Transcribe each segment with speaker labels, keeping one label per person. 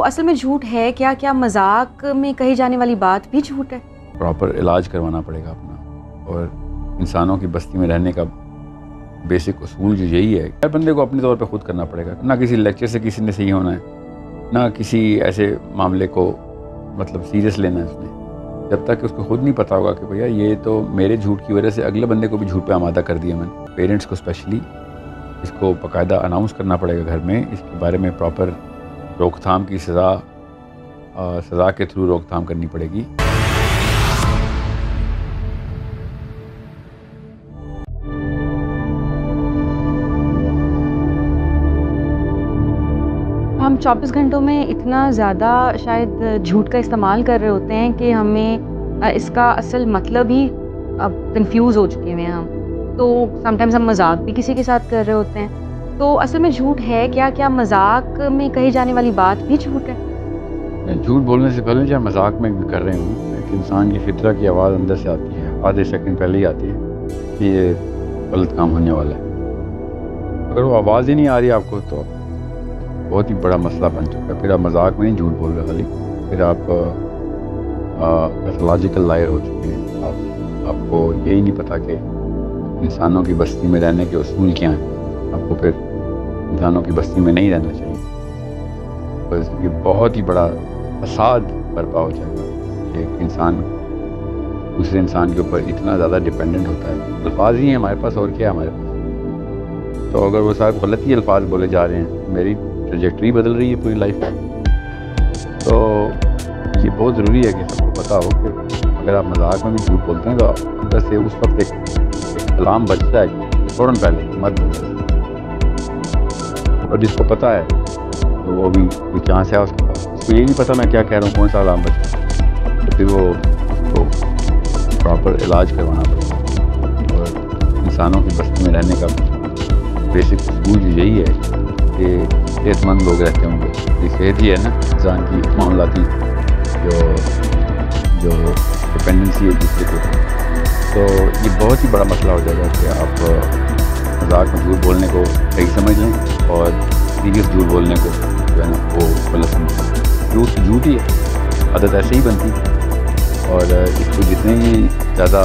Speaker 1: اصل میں جھوٹ ہے کیا؟ کیا مذاق میں کہی جانے والی بات بھی جھوٹ ہے؟
Speaker 2: پراپر علاج کروانا پڑے گا اپنا، اور انسانوں کی بستی میں رہنے کا بیسک اصول جو یہی ہے، ہر بندے کو اپنے طور پہ خود کرنا پڑے گا. نہ کسی لیکچر سے کسی نے صحیح ہونا ہے، نہ کسی ایسے معاملے کو مطلب سیریس لینا ہے اس نے، جب تک کہ اس کو خود نہیں پتا ہوگا کہ بھیا یہ تو میرے جھوٹ کی وجہ سے اگلے بندے کو بھی جھوٹ پہ آمادہ کر دیا میں نے. پیرنٹس کو اسپیشلی اس کو باقاعدہ اناؤنس کرنا پڑے گا گھر میں، اس کے بارے میں پراپر روک تھام کی سزا کے تھرو روک تھام کرنی پڑے گی.
Speaker 1: ہم 24 گھنٹوں میں اتنا زیادہ شاید جھوٹ کا استعمال کر رہے ہوتے ہیں کہ ہمیں اس کا اصل مطلب ہی اب کنفیوز ہو چکے ہیں ہم. تو سم ٹائمز ہم مذاق بھی کسی کے ساتھ کر رہے ہوتے ہیں. تو اصل میں جھوٹ ہے کیا؟ کیا مذاق میں کہی جانے والی بات بھی جھوٹ ہے؟
Speaker 2: جھوٹ بولنے سے پہلے چاہے مذاق میں بھی کر رہے ہوں، ایک انسان کی فطرہ کی آواز اندر سے آتی ہے، آدھے سیکنڈ پہلے ہی آتی ہے کہ یہ غلط کام ہونے والا ہے. اگر وہ آواز ہی نہیں آ رہی آپ کو تو بہت ہی بڑا مسئلہ بن چکا ہے. پھر آپ مذاق میں نہیں جھوٹ بول رہے خالی، پھر آپ پیتھولوجیکل لائر ہو چکے ہیں. آپ کو یہی نہیں پتہ کہ انسانوں کی بستی میں رہنے کے اصول کیا ہیں. آپ کو پھر انسانوں کی بستی میں نہیں رہنا چاہیے. بس یہ بہت ہی بڑا فساد برپا ہو جائے گا کہ ایک انسان دوسرے انسان کے اوپر اتنا زیادہ ڈپینڈنٹ ہوتا ہے. الفاظ ہی ہیں ہمارے پاس، اور کیا ہے ہمارے پاس؟ تو اگر وہ صاحب غلط ہی الفاظ بولے جا رہے ہیں، میری ٹریجیکٹری بدل رہی ہے پوری لائف میں. تو یہ بہت ضروری ہے کہ سب کو پتہ ہو کہ اگر آپ مذاق میں بھی جھوٹ بولتے ہیں تو اندر سے اس وقت ایک الارم بجتا ہے فوراً پہلے مت بولیں. اور جس کو پتہ ہے تو وہ بھی جہاں سے ہے اس کو یہ نہیں پتہ میں کیا کہہ رہا ہوں، کون سا الارم بجتا ہے، تو پھر وہ اس کو پراپر علاج کروانا پڑے گا. اور انسانوں کی بستی میں رہنے کا بیسک اصول یہی ہے کہ صحت مند لوگ رہتے ہوں گے. یہ صحت ہی ہے نا انسان کی معاملاتی جو ڈپینڈنسی ہے دوسرے کے اوپر. تو یہ بہت ہی بڑا مسئلہ ہو جائے گا کہ آپ مذاق میں جھوٹ بولنے کو صحیح سمجھ لیں اور سیریس جھوٹ بولنے کو جو ہے نا وہ غلط سمجھ لیں. جھوٹ ہی ہے، عادت ایسے ہی بنتی ہے. اور اس کو جتنے ہی زیادہ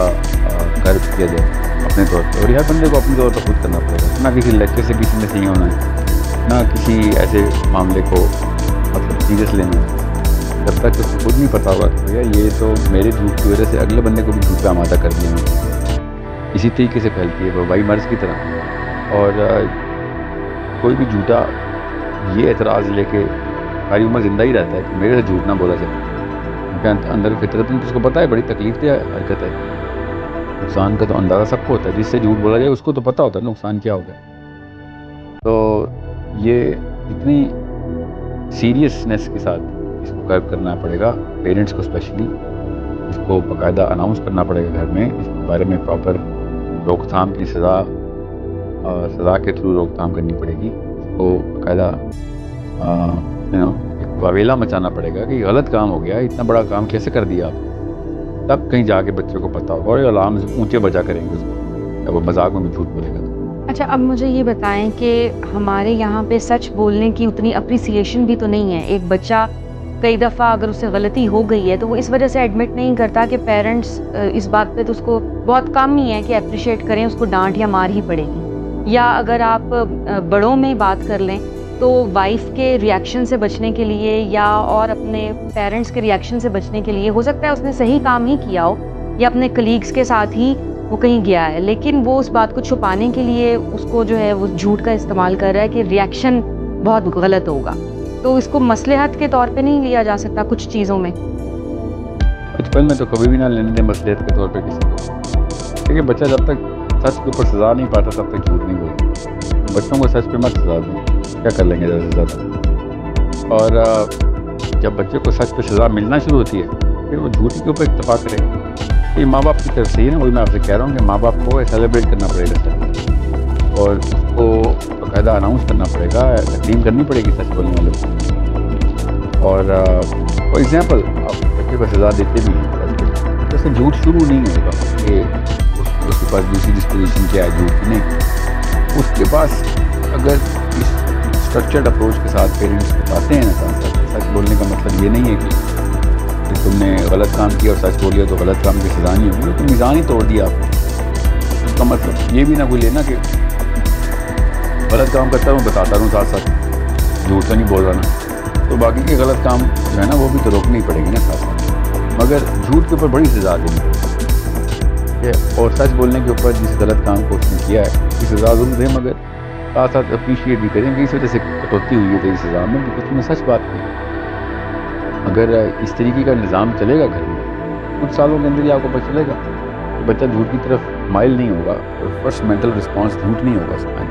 Speaker 2: کرب کیا جائے اپنے طور پہ، اور ہر بندے کو اپنے طور پر خود کرنا پڑے گا. نہ کسی لیکچر سے کسی نے صحیح ہونا ہے، نہ کسی ایسے معاملے کو مطلب سیریس لینا ہے، جب تک اس کو خود نہیں پتا ہوگا کہ بھیا یہ تو میرے جھوٹ کی وجہ سے اگلے بندے کو بھی جھوٹ پہ آمادہ کر دیا میں. اسی طریقے سے پھیلتی ہے وبائی مرض کی طرح. اور کوئی بھی جھوٹا یہ اعتراض لے کے ساری عمر زندہ ہی رہتا ہے کہ میرے سے جھوٹ نہ بولا جائے، کیونکہ اندر فطرت میں تو اس کو پتہ ہے بڑی تکلیف دہ حرکت ہے. نقصان کا تو اندازہ سب کو ہوتا ہے، جس سے جھوٹ بولا جائے اس کو تو پتہ ہوتا ہے نقصان کیا ہوگا. تو یہ اتنی سیریسنیس کے ساتھ اس کو کرب کرنا پڑے گا پیرنٹس کو اسپیشلی. اس کو باقاعدہ اناؤنس کرنا پڑے گا گھر میں، اس کے بارے میں پراپر روک تھام کی سزا کے تھرو روک تھام کرنی پڑے گی. اس کو باقاعدہ ایک واویلا مچانا پڑے گا کہ یہ غلط کام ہو گیا، اتنا بڑا کام کیسے کر دیا آپ. تب کہیں جا کے بچے کو پتہ ہوگا اور الارم اونچے بجا کریں گے اس کو جب وہ مذاق میں بھی جھوٹ بولے گا.
Speaker 1: اچھا، اب مجھے یہ بتائیں کہ ہمارے یہاں پہ سچ بولنے کی اتنی اپریسیشن بھی تو نہیں ہے. ایک بچہ کئی دفعہ اگر اس سے غلطی ہو گئی ہے تو وہ اس وجہ سے ایڈمٹ نہیں کرتا کہ پیرنٹس اس بات پہ تو اس کو بہت کم ہی ہے کہ اپریشیٹ کریں، اس کو ڈانٹ یا مار ہی پڑے گی. یا اگر آپ بڑوں میں بات کر لیں تو وائف کے ریاکشن سے بچنے کے لیے یا اور اپنے پیرنٹس کے ریاکشن سے بچنے کے لیے، ہو سکتا ہے اس نے صحیح کام ہی کیا ہو یا اپنے کلیگز کے ساتھ ہی وہ کہیں گیا ہے، لیکن وہ اس بات کو چھپانے کے لیے اس کو جو ہے وہ جھوٹ کا استعمال کر رہا ہے کہ ریاکشن بہت غلط ہوگا. تو اس کو مصلحت کے طور پہ نہیں لیا جا سکتا کچھ چیزوں میں؟
Speaker 2: بچپن میں تو کبھی بھی نہ لینے دیں مصلحت کے طور پہ کسی کو، کیونکہ بچہ جب تک سچ کے اوپر سزا نہیں پاتا تب تک جھوٹ نہیں بولتا. بچوں کو سچ پہ مت سزا دیں، کیا کر لیں گے زیادہ سے زیادہ. اور جب بچے کو سچ پہ سزا ملنا شروع ہوتی ہے پھر وہ جھوٹ کے اوپر اکتفا کرے گا. یہ ماں باپ کی طرف سے ہی نا، وہی میں آپ سے کہہ رہا ہوں کہ ماں باپ کو سیلیبریٹ کرنا پڑے گا سچ، اور اس کو باقاعدہ اناؤنس کرنا پڑے گا، تقدیم کرنی پڑے گی سچ بولنے والے کو. اور فار ایگزامپل آپ بچے کو سزا دیتے بھی ہیں، جیسے جھوٹ شروع نہیں ہوگا کہ اس کے پاس دوسری ڈسپوزیشن کیا ہے جھوٹ کی. نہیں، اس کے پاس اگر اس اسٹرکچرڈ اپروچ کے ساتھ پیرنٹس بتاتے ہیں نا سچ بولنے یہ نہیں ہے کہ تم نے غلط کام کیا اور سچ بولیا تو غلط کام کی سزا نہیں ہوگی، تو میزان ہی توڑ دیا آپ نے۔ اس کا مطلب یہ بھی نہ کوئی لینا کہ غلط کام کرتا ہوں بتاتا رہوں ساتھ ساتھ، جھوٹ تو نہیں بول رہا نا، تو باقی کے غلط کام جو ہے نا وہ بھی تو روکنی پڑے گی نا ساتھ ساتھ، مگر جھوٹ کے اوپر بڑی سزا دینی پڑے گی، اور سچ بولنے کے اوپر جس غلط کام کو اس نے کیا ہے اس کی سزا ضرور دیں، مگر ساتھ ساتھ اپریشیٹ بھی کریں کہ اس وجہ سے کٹوتی ہوئی ہے تیری سزا میں، کچھ نے سچ بات کی۔ اگر اس طریقے کا نظام چلے گا گھر میں، کچھ سالوں کے اندر ہی آپ کو پتہ چلے گا کہ بچہ جھوٹ کی طرف مائل نہیں ہوگا، اور فرسٹ مینٹل رسپانس جھوٹ نہیں ہوگا اس کا۔